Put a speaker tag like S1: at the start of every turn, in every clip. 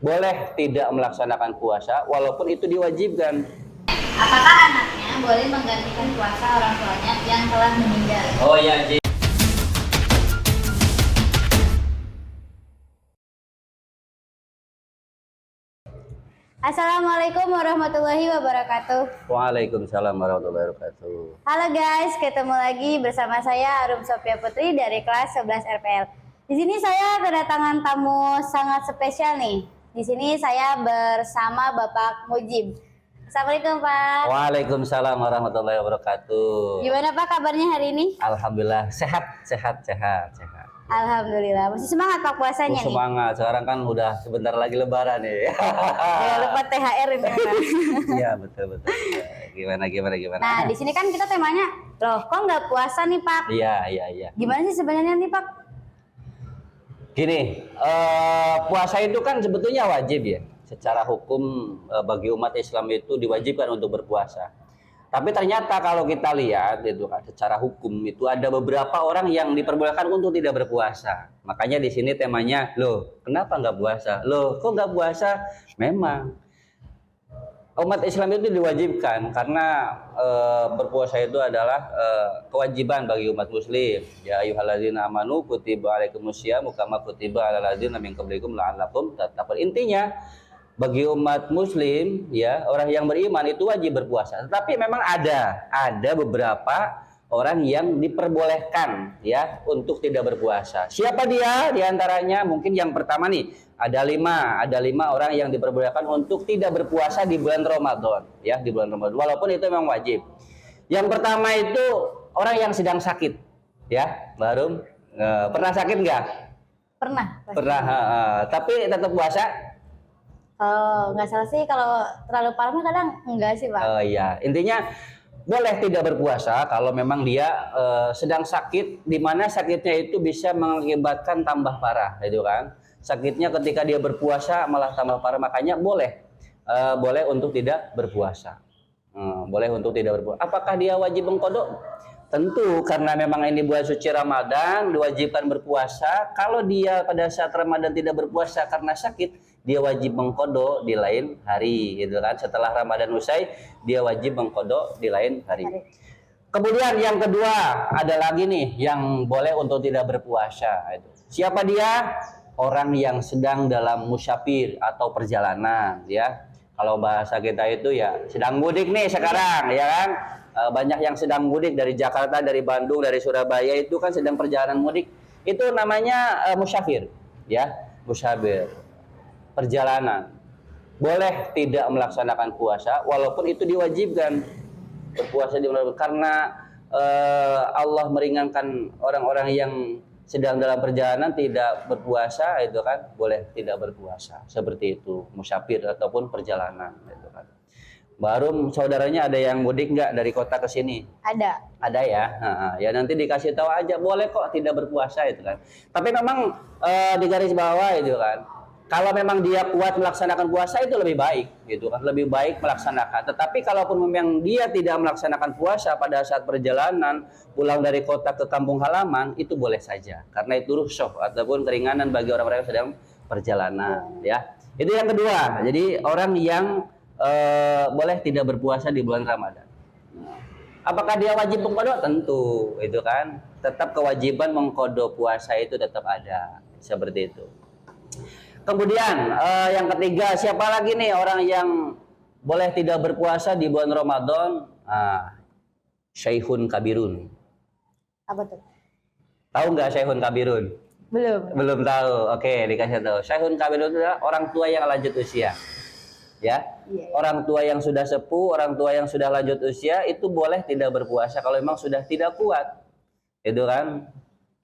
S1: boleh tidak melaksanakan puasa walaupun itu diwajibkan.
S2: Apakah anaknya boleh menggantikan puasa orang tuanya yang telah meninggal?
S1: Oh ya, Ji.
S2: Assalamualaikum warahmatullahi wabarakatuh.
S1: Waalaikumsalam warahmatullahi wabarakatuh.
S2: Halo guys, ketemu lagi bersama saya Arum Sophia Putri dari kelas 11 RPL. Di sini saya kedatangan tamu sangat spesial nih. Di sini saya bersama Bapak Mujib. Assalamualaikum Pak.
S1: Waalaikumsalam warahmatullahi wabarakatuh.
S2: Gimana Pak kabarnya hari ini?
S1: Alhamdulillah sehat.
S2: Alhamdulillah. Masih semangat Pak puasanya nih?
S1: Semangat. Sekarang kan udah sebentar lagi lebaran nih.
S2: Jangan lupa THR ini.
S1: Iya, betul. Gimana?
S2: Nah, di sini kan kita temanya, loh kok nggak puasa nih Pak?
S1: Iya.
S2: Gimana sih sebenarnya nih Pak?
S1: Gini, puasa itu kan sebetulnya wajib ya. Secara hukum bagi umat Islam itu diwajibkan untuk berpuasa. Tapi ternyata kalau kita lihat itu kan secara hukum itu ada beberapa orang yang diperbolehkan untuk tidak berpuasa. Makanya di sini temanya, loh kenapa nggak puasa? Loh kok nggak puasa? Memang umat Islam itu diwajibkan karena berpuasa itu adalah kewajiban bagi umat muslim. Ya ayyuhalladzina amanu kutiba alaikumusyamu kama kutiba alal ladzina min qablikum la'allakum tattaqun. Intinya bagi umat muslim ya, orang yang beriman itu wajib berpuasa. Tetapi memang ada beberapa orang yang diperbolehkan ya untuk tidak berpuasa. Siapa dia? Di antaranya mungkin yang pertama nih, ada lima orang yang diperbolehkan untuk tidak berpuasa di bulan Ramadan ya, di bulan Ramadan walaupun itu memang wajib. Yang pertama itu orang yang sedang sakit ya, baru pernah sakit nggak?
S2: Pernah.
S1: Tapi tetap puasa.
S2: Oh, nggak salah sih kalau terlalu parah kadang enggak sih Pak.
S1: Oh iya, intinya boleh tidak berpuasa kalau memang dia sedang sakit, di mana sakitnya itu bisa mengakibatkan tambah parah, gitu kan? Sakitnya ketika dia berpuasa malah tambah parah, makanya boleh untuk tidak berpuasa. Boleh untuk tidak berpuasa. Apakah dia wajib mengkodok? Tentu, karena memang ini bulan suci Ramadan, diwajibkan berpuasa. Kalau dia pada saat Ramadan tidak berpuasa karena sakit, dia wajib mengkodok di lain hari, gitu kan? Setelah Ramadan usai, dia wajib mengkodok di lain hari. Kemudian yang kedua, ada lagi nih yang boleh untuk tidak berpuasa. Siapa dia? Orang yang sedang dalam musyafir atau perjalanan, ya. Kalau bahasa kita itu ya sedang mudik nih sekarang, ya kan? Banyak yang sedang mudik dari Jakarta, dari Bandung, dari Surabaya itu kan sedang perjalanan mudik. Itu namanya musyafir, ya, musyafir, perjalanan. Boleh tidak melaksanakan puasa, walaupun itu diwajibkan berpuasa di bulan karena Allah meringankan orang-orang yang sedang dalam perjalanan tidak berpuasa, itu kan boleh tidak berpuasa seperti itu, musyafir ataupun perjalanan, itu kan. Baru saudaranya ada yang mudik nggak dari kota ke sini? Ada ya. Ya nanti dikasih tahu aja boleh kok tidak berpuasa itu kan. Tapi memang di garis bawah itu kan. Kalau memang dia kuat melaksanakan puasa itu lebih baik gitu kan. Lebih baik melaksanakan. Tetapi kalaupun memang dia tidak melaksanakan puasa pada saat perjalanan pulang dari kota ke kampung halaman itu boleh saja. Karena itu rukhsah ataupun keringanan bagi orang-orang yang sedang perjalanan ya. Itu yang kedua. Jadi orang yang boleh tidak berpuasa di bulan Ramadan. Apakah dia wajib mengkodok? Tentu, itu kan. Tetap kewajiban mengkodok puasa itu tetap ada, seperti itu. Kemudian yang ketiga, siapa lagi nih orang yang boleh tidak berpuasa di bulan Ramadan? Syekhun kabirun.
S2: Apa tuh?
S1: Tahu nggak Syekhun kabirun? Belum tahu. Oke, dikasih tahu. Syekhun kabirun itu adalah orang tua yang lanjut usia. Ya, orang tua yang sudah sepuh, orang tua yang sudah lanjut usia itu boleh tidak berpuasa kalau memang sudah tidak kuat, itu kan,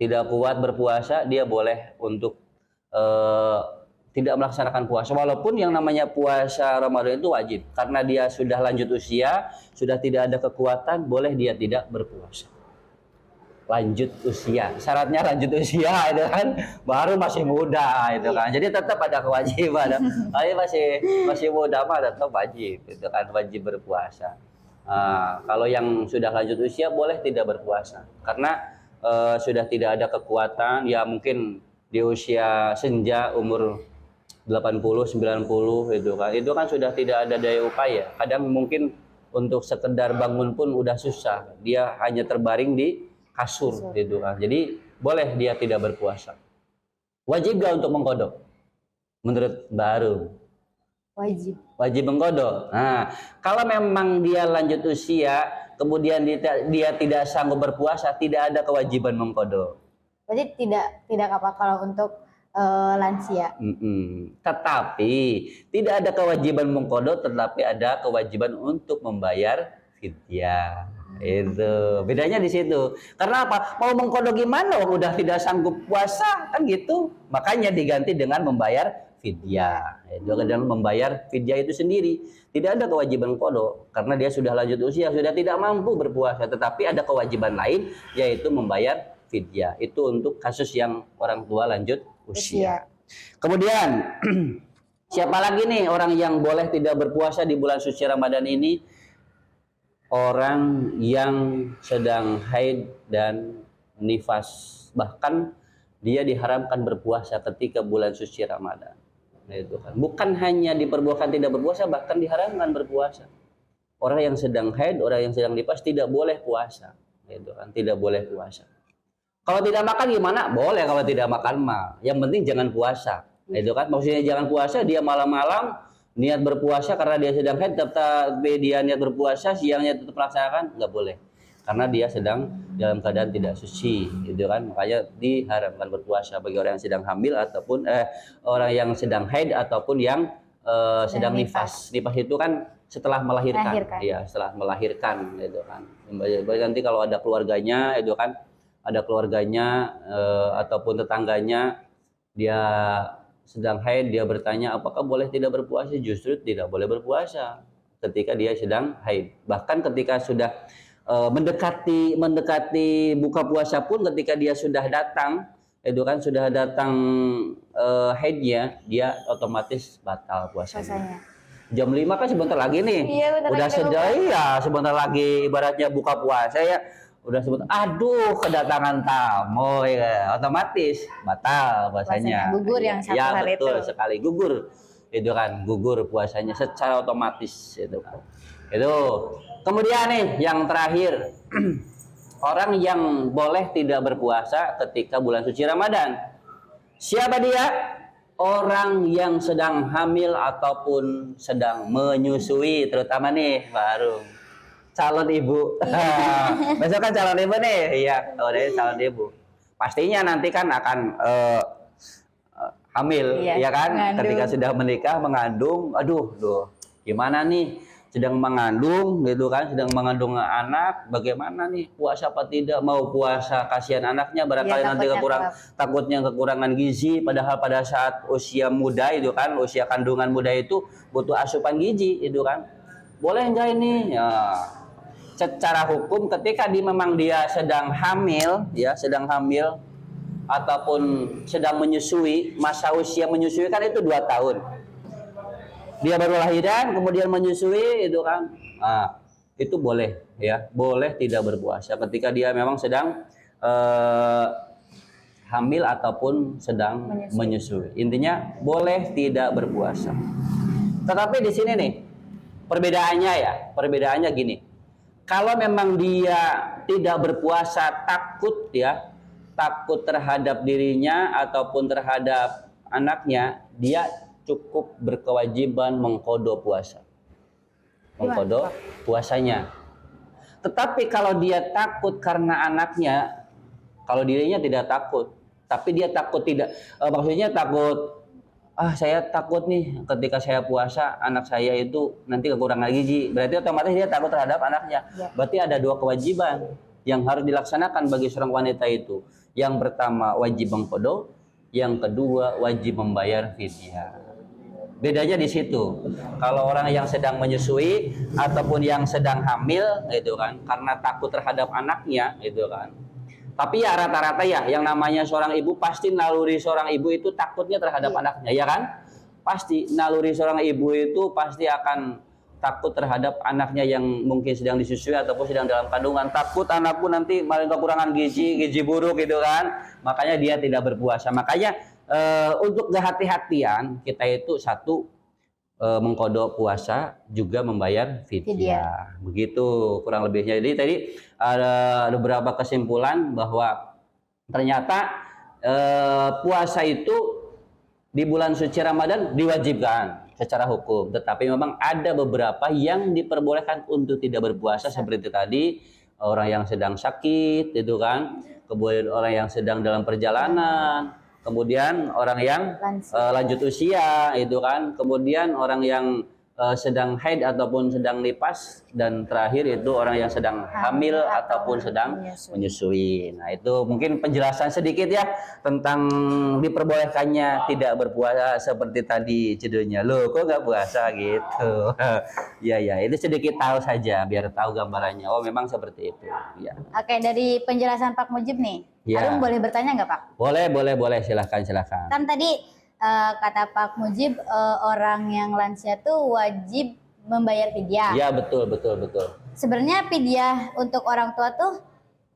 S1: tidak kuat berpuasa dia boleh untuk tidak melaksanakan puasa walaupun yang namanya puasa Ramadan itu wajib karena dia sudah lanjut usia, sudah tidak ada kekuatan, boleh dia tidak berpuasa. Lanjut usia, syaratnya lanjut usia itu kan, baru masih muda itu kan, jadi tetap ada kewajiban. Tapi masih muda mah tetap wajib itu kan, wajib berpuasa. Kalau yang sudah lanjut usia boleh tidak berpuasa karena sudah tidak ada kekuatan ya, mungkin di usia senja umur 80, 90 itu kan. Itu kan sudah tidak ada daya upaya. Kadang mungkin untuk sekedar bangun pun udah susah. Dia hanya terbaring di kasur gitu kan. Jadi boleh dia tidak berpuasa. Wajib gak untuk mengkodok? Menurut Mbak Arum?
S2: Wajib.
S1: Wajib mengkodok. Nah, kalau memang dia lanjut usia, kemudian dia tidak sanggup berpuasa, tidak ada kewajiban mengkodok.
S2: Berarti tidak apa kalau untuk lansia.
S1: Tetapi tidak ada kewajiban mengkodok, tetapi ada kewajiban untuk membayar fidyah. Itu bedanya di situ. Karena apa? Mau mengkodok gimana? Udah tidak sanggup puasa kan gitu. Makanya diganti dengan membayar fidyah. Itu adalah membayar fidyah itu sendiri. Tidak ada kewajiban kodok karena dia sudah lanjut usia, sudah tidak mampu berpuasa. Tetapi ada kewajiban lain yaitu membayar fidyah. Itu untuk kasus yang orang tua lanjut usia. Kemudian siapa lagi nih orang yang boleh tidak berpuasa di bulan suci Ramadan ini? Orang yang sedang haid dan nifas, bahkan dia diharamkan berpuasa ketika bulan suci Ramadan. Nah, itu kan bukan hanya diperbolehkan tidak berpuasa, bahkan diharamkan berpuasa. Orang yang sedang haid, orang yang sedang nifas tidak boleh puasa. Nah, itu kan tidak boleh puasa. Kalau tidak makan gimana? Boleh kalau tidak makan mah. Yang penting jangan puasa. Nah, itu kan maksudnya jangan puasa, dia malam-malam niat berpuasa karena dia sedang haid, tapi dia niat berpuasa siangnya tetap melaksanakan, nggak boleh. Karena dia sedang dalam keadaan tidak suci, gitu kan. Makanya diharamkan berpuasa bagi orang yang sedang hamil ataupun orang yang sedang haid ataupun yang sedang nifas. Nifas itu kan setelah melahirkan. Ya, setelah melahirkan gitu kan. Nanti kalau ada keluarganya itu kan ada keluarganya ataupun tetangganya dia sedang haid, dia bertanya apakah boleh tidak berpuasa? Justru tidak boleh berpuasa ketika dia sedang haid. Bahkan ketika sudah mendekati buka puasa pun, ketika dia sudah datang itu kan sudah datang haidnya, dia otomatis batal puasanya. Jam 5 kan sebentar lagi nih. Iya, udah sedang ya, sebentar lagi ibaratnya buka puasa ya. Udah sebut, aduh kedatangan tamu ya, otomatis batal puasanya.
S2: Gugur yang satu
S1: ya,
S2: hari
S1: betul
S2: itu.
S1: sekali gugur, itu kan gugur puasanya secara otomatis itu kan. Itu kemudian nih yang terakhir orang yang boleh tidak berpuasa ketika bulan suci Ramadan. Siapa dia? Orang yang sedang hamil ataupun sedang menyusui, terutama nih baru calon ibu. Besok kan calon ibu nih. Iya, kalau dari calon ibu. Pastinya nanti kan akan hamil, ya kan? Mengandung. Ketika sudah menikah, mengandung. Aduh, gimana nih? Sedang mengandung, gitu kan? Sedang mengandung anak. Bagaimana nih? Puasa apa tidak? Mau puasa, kasihan anaknya. Barangkali ya, nanti takutnya kekurangan gizi. Padahal pada saat usia muda itu kan, usia kandungan muda itu butuh asupan gizi, itu kan? Boleh enggak ini? Ya. Secara hukum ketika memang dia sedang hamil, ya sedang hamil ataupun sedang menyusui, masa usia menyusui kan itu 2 tahun. Dia baru lahiran kemudian menyusui itu kan, itu boleh ya, boleh tidak berpuasa ketika dia memang sedang hamil ataupun sedang menyusui. Intinya boleh tidak berpuasa. Tetapi di sini nih perbedaannya gini. Kalau memang dia tidak berpuasa takut terhadap dirinya ataupun terhadap anaknya, dia cukup berkewajiban mengqadha puasa. Mengqadha puasanya. Tetapi kalau dia takut karena anaknya, kalau dirinya tidak takut, tapi dia takut maksudnya takut, saya takut nih ketika saya puasa anak saya itu nanti kekurangan gizi. Berarti otomatis dia takut terhadap anaknya. Ya. Berarti ada 2 kewajiban yang harus dilaksanakan bagi seorang wanita itu. Yang pertama wajib mengqadha, yang kedua wajib membayar fidyah. Bedanya di situ. Kalau orang yang sedang menyusui ataupun yang sedang hamil gitu kan, karena takut terhadap anaknya gitu kan. Tapi ya rata-rata ya yang namanya seorang ibu, pasti naluri seorang ibu itu takutnya terhadap anaknya, ya kan? Pasti naluri seorang ibu itu pasti akan takut terhadap anaknya yang mungkin sedang disusui ataupun sedang dalam kandungan. Takut anakku nanti malah kekurangan gizi buruk gitu kan. Makanya dia tidak berpuasa. Makanya untuk kehati-hatian kita itu satu mengkodok puasa juga membayar fidyah. Begitu kurang lebihnya. Jadi tadi ada beberapa kesimpulan bahwa ternyata puasa itu di bulan suci Ramadan diwajibkan secara hukum, tetapi memang ada beberapa yang diperbolehkan untuk tidak berpuasa seperti tadi orang yang sedang sakit itu kan, kemudian orang yang sedang dalam perjalanan, kemudian orang yang lanjut usia itu kan, kemudian orang yang sedang haid ataupun sedang nifas, dan terakhir itu orang yang sedang hamil ataupun sedang menyusui. Nah, itu mungkin penjelasan sedikit ya tentang diperbolehkannya tidak berpuasa seperti tadi judulnya. Loh, kok nggak puasa gitu. Ya ya, itu sedikit tahu saja biar tahu gambarannya. Oh, memang seperti itu. Ya.
S2: Oke, dari penjelasan Pak Mujib nih,
S1: Ya.
S2: Arum boleh bertanya nggak Pak?
S1: Boleh, silahkan.
S2: Kan tadi kata Pak Mujib orang yang lansia tuh wajib membayar fidyah.
S1: Ya, betul.
S2: Sebenarnya fidyah untuk orang tua tuh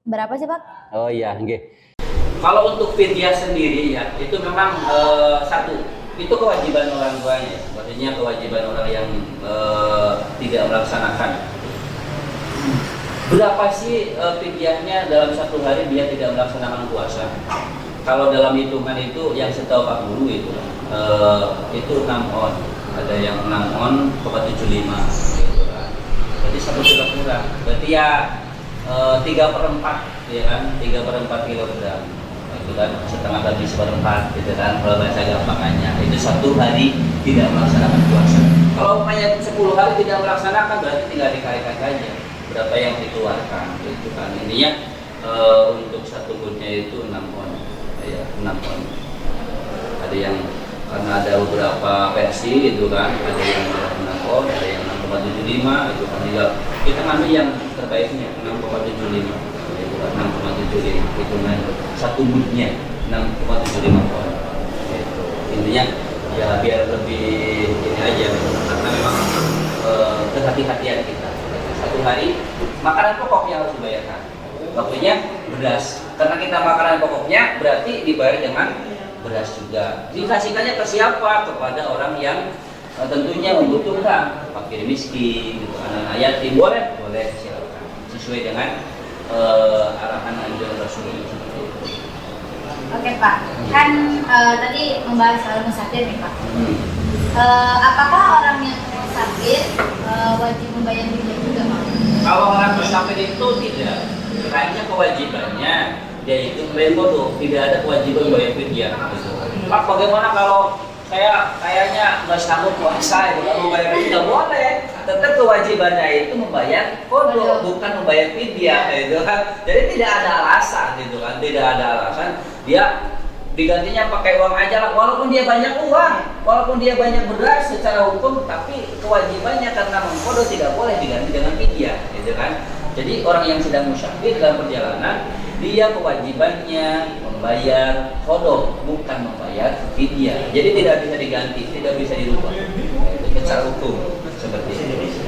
S2: berapa sih Pak?
S1: Oh iya, nggih. Kalau untuk fidyah sendiri ya, itu memang satu, itu kewajiban orang tuanya. Maksudnya kewajiban orang yang tidak melaksanakan. Berapa sih fidyahnya dalam satu hari dia tidak melaksanakan puasa? Kalau dalam hitungan itu yang setahu Pak Guru itu 6 on, ada yang 6 on 75 gitu kan. Jadi 1 kilo kurang. Berarti ya 3/4 ya kan, 3/4 kilogram. Itu kan setengah habis 1/4 gitu kan, kalau bahasa gampangannya. Itu satu hari tidak melaksanakan puasa. Kalau umpamanya 10 hari tidak melaksanakan, berarti tinggal dikalikan saja berapa yang dikeluarkan gitu kan. Intinya untuk satu mudnya itu 6 on. Ya, 6 on. Ada yang karena ada beberapa versi gitu kan, ada yang 6 on, ada yang 6,75 itu kan, juga kita ngambil yang terbaiknya 6,75 itu kan, 6,75 hitungan satu mudnya 6,75 on. Itu intinya ya biar lebih ini aja karena memang kehati-hatian kita. Satu hari makanan pokok yang harus dibayarkan. Waktunya beras. Karena kita makanan pokoknya berarti dibayar dengan beras juga. Dikasihkannya ke siapa? Kepada orang yang tentunya membutuhkan, fakir miskin, gitu, anak yatim, boleh silakan. Sesuai dengan arahan anjuran Rasulullah seperti itu.
S2: Oke Pak, kan tadi membahas soal musafir nih Pak. Apakah orang yang musafir wajib membayar fidyah juga Pak?
S1: Kalau orang musafir itu tidak. Hanya kewajibannya dia itu membayar, tidak ada kewajiban bayar fidyah. Pak, bagaimana kalau saya kayaknya nggak sanggup puasa itu nggak mau bayar fidyah? Boleh, tetap kewajibannya itu membayar kodok, bukan membayar fidyah itu kan. Jadi tidak ada alasan gitu kan, tidak ada alasan dia digantinya pakai uang aja lah, walaupun dia banyak uang, walaupun dia banyak beras secara hukum, tapi kewajibannya karena mengkodok tidak boleh diganti dengan fidyah gitu kan. Jadi orang yang sedang musafir dalam perjalanan, dia kewajibannya membayar kodok, bukan membayar fidyah. Jadi tidak bisa diganti, tidak bisa dirubah. Itu secara hukum seperti itu.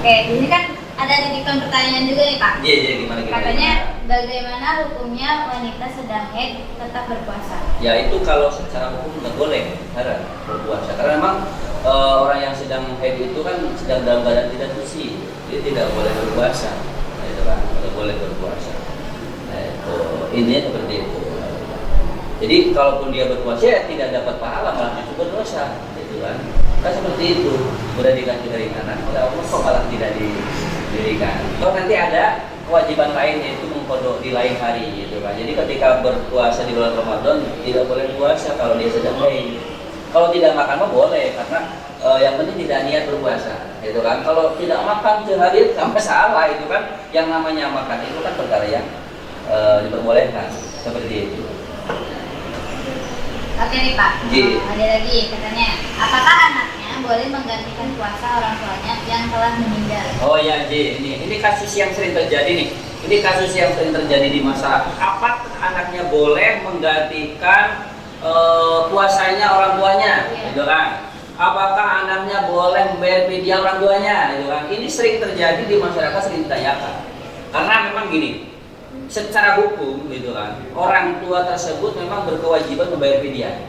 S2: Oke, ini kan ada titipan pertanyaan juga nih Pak.
S1: Iya, gimana?
S2: Katanya bagaimana hukumnya wanita sedang haid tetap berpuasa?
S1: Ya itu kalau secara hukum nggak boleh berpuasa, karena memang orang yang sedang haid itu kan sedang dalam keadaan tidak suci. Dia tidak boleh berpuasa, itu kan, tidak boleh berpuasa. Nah, itu intinya seperti itu. Jadi kalaupun dia berpuasa ya tidak dapat pahala, malah justru berdosa, gitu kan. Kan seperti itu. Sudah dikasih dari kanan, oleh Allah kok malah tidak diberikan. Kalau nanti ada kewajiban lain yaitu mengkodok di lain hari, gitu kan. Jadi ketika berpuasa di bulan Ramadan tidak boleh puasa kalau dia sedang haid. Kalau tidak makan mah boleh, karena yang penting tidak niat berpuasa, gitu kan. Kalau tidak makan sehari nggak masalah, itu kan. Yang namanya makan itu kan perkara yang diperbolehkan, seperti itu.
S2: Oke nih Pak, ada lagi katanya, apakah anaknya boleh menggantikan puasa orang tuanya yang telah meninggal?
S1: Oh ya, ini kasus yang sering terjadi nih. Ini kasus yang sering terjadi di masyarakat. Apakah anaknya boleh menggantikan puasanya orang tuanya, gitu kan? Apakah anaknya boleh membayar fidyah orang tuanya, gitu kan? Ini sering terjadi di masyarakat, sering ditanyakan. Karena memang gini, secara hukum gitu kan, orang tua tersebut memang berkewajiban membayar fidyah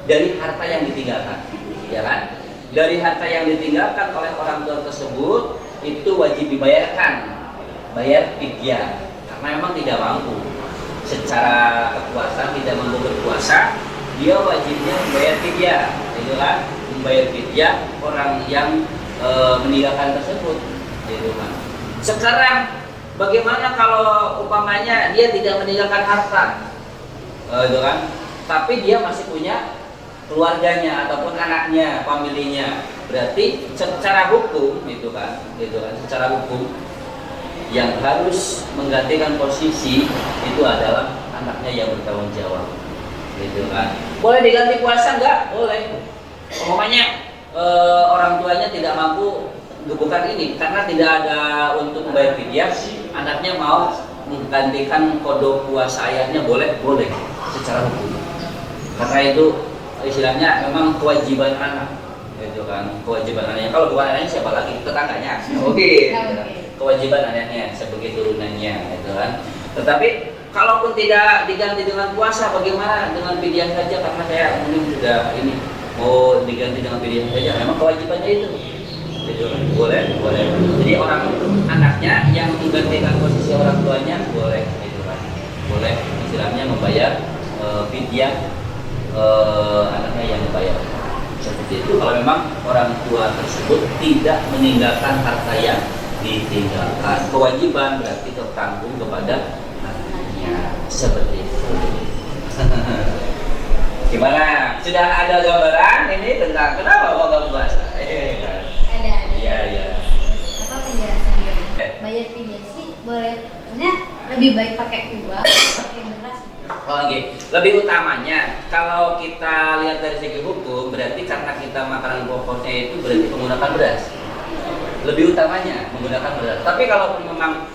S1: dari harta yang ditinggalkan, ya kan? Dari harta yang ditinggalkan oleh orang tua tersebut itu wajib dibayarkan, bayar fidyah, karena memang tidak mampu secara kekuasaan, tidak mampu berpuasa, dia wajibnya membayar fidyah, gitu kan? Membayar fidyah orang yang meninggalkan tersebut, gitu kan? Sekarang bagaimana kalau umpamanya dia tidak meninggalkan harta, gitu kan? Tapi dia masih punya keluarganya ataupun anaknya, familinya, berarti secara hukum, gitu kan? Secara hukum yang harus menggantikan posisi itu adalah anaknya yang bertanggung jawab, gitu kan? Boleh diganti puasa nggak? Boleh. Umpamanya orang tuanya tidak mampu, bukan ini, karena tidak ada untuk membayar fidyah, anaknya mau menggantikan kodok puasa ayahnya, boleh secara hukum. Karena itu istilahnya memang kewajiban anak, gitu kan? Kewajiban anaknya. Kalau bukan anaknya siapa lagi? Tetangganya. Oke. Kewajiban anaknya sebagai turunannya, gitu kan? Tetapi kalaupun tidak diganti dengan puasa, bagaimana dengan fidyah saja? Karena saya mungkin sudah ini mau diganti dengan fidyah saja, memang kewajibannya itu. Boleh. Jadi orang anaknya yang menggantikan posisi orang tuanya boleh, gitu kan? Boleh istilahnya membayar fidyah anaknya yang membayar. Seperti itu kalau memang orang tua tersebut tidak meninggalkan harta yang ditinggalkan. Kewajiban berarti tertanggung kepada anaknya. Seperti itu. Gimana? Sudah ada gambaran ini tentang kenapa kok nggak puasa?
S2: Ada.
S1: Iya.
S2: Apa penjelasannya? Bayar fidyah sih boleh, sebenarnya lebih baik pakai uang, pakai beras.
S1: Oh, okay. Lebih utamanya kalau kita lihat dari segi hukum, berarti karena kita makanan pokoknya itu berarti menggunakan beras. Lebih utamanya menggunakan beras. Tapi kalau memang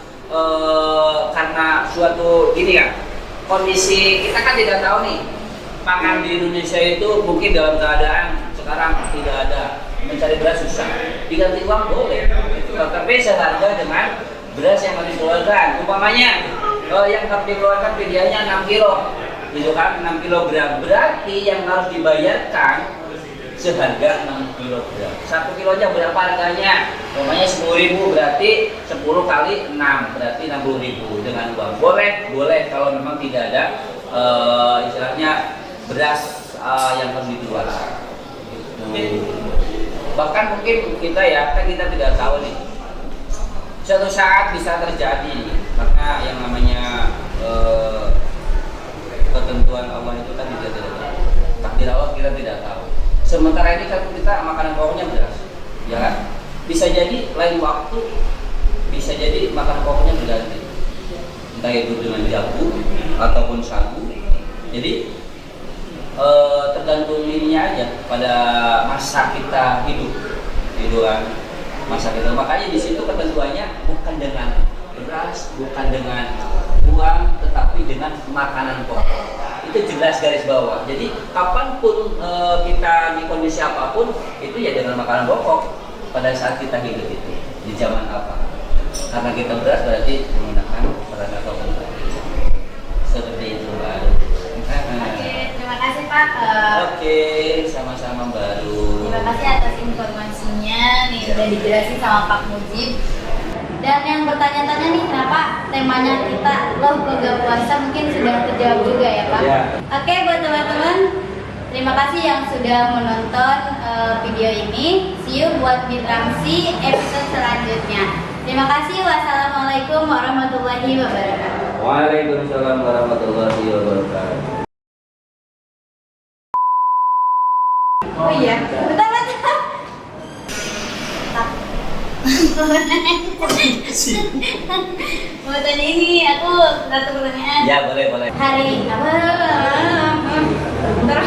S1: karena suatu ini ya, kondisi kita kan tidak tahu nih, pangan di Indonesia itu mungkin dalam keadaan sekarang tidak ada, mencari beras susah, diganti uang boleh, tapi seharga dengan beras yang harus dikeluarkan. Umpamanya yang harus dikeluarkan fidyahnya 6 kilo, gitu kan, 6 kilogram, berarti yang harus dibayarkan seharga 6 kilogram. 1 kilonya berapa harganya? Umpamanya 10.000, berarti 10 kali 6 berarti 60.000 dengan uang. Boleh kalau memang tidak ada istilahnya beras yang harus dikeluarkan. Bahkan mungkin kita tidak tahu nih, suatu saat bisa terjadi, karena yang namanya ketentuan Allah itu kan tidak tahu, takdir Allah kita tidak tahu. Sementara ini kan kita makanan pokoknya beras, ya kan? Bisa jadi lain waktu, bisa jadi makanan pokoknya berganti, entah itu dengan jagung ataupun sagu. Jadi tergantung ininya aja pada masa kita hidup, gitu kan? Masa kita, makanya di situ ketentuannya bukan dengan beras, bukan dengan uang, tetapi dengan makanan pokok. Itu jelas garis bawah. Jadi kapanpun kita di kondisi apapun itu ya dengan makanan pokok pada saat kita hidup itu di zaman apa? Karena kita beras berarti menggunakan beras ataupun beras. Seperti itu Mbak.
S2: Oke, terima kasih Pak.
S1: Oke, sama-sama Baru.
S2: Terima kasih atas informasinya. Nih udah dijelasin sama Pak Mujib. Dan yang bertanya-tanya nih, kenapa temanya kita loh kok gak puasa, mungkin sudah terjawab juga ya Pak.
S1: Ya.
S2: Oke, buat teman-teman, terima kasih yang sudah menonton video ini. See you buat Bitramsi episode selanjutnya. Terima kasih. Wassalamualaikum warahmatullahi wabarakatuh.
S1: Waalaikumsalam warahmatullahi wabarakatuh.
S2: Oh iya, bentar. Mau tanya ini, aku satu pertanyaan.
S1: Ya boleh.
S2: Hari apa? Bentar.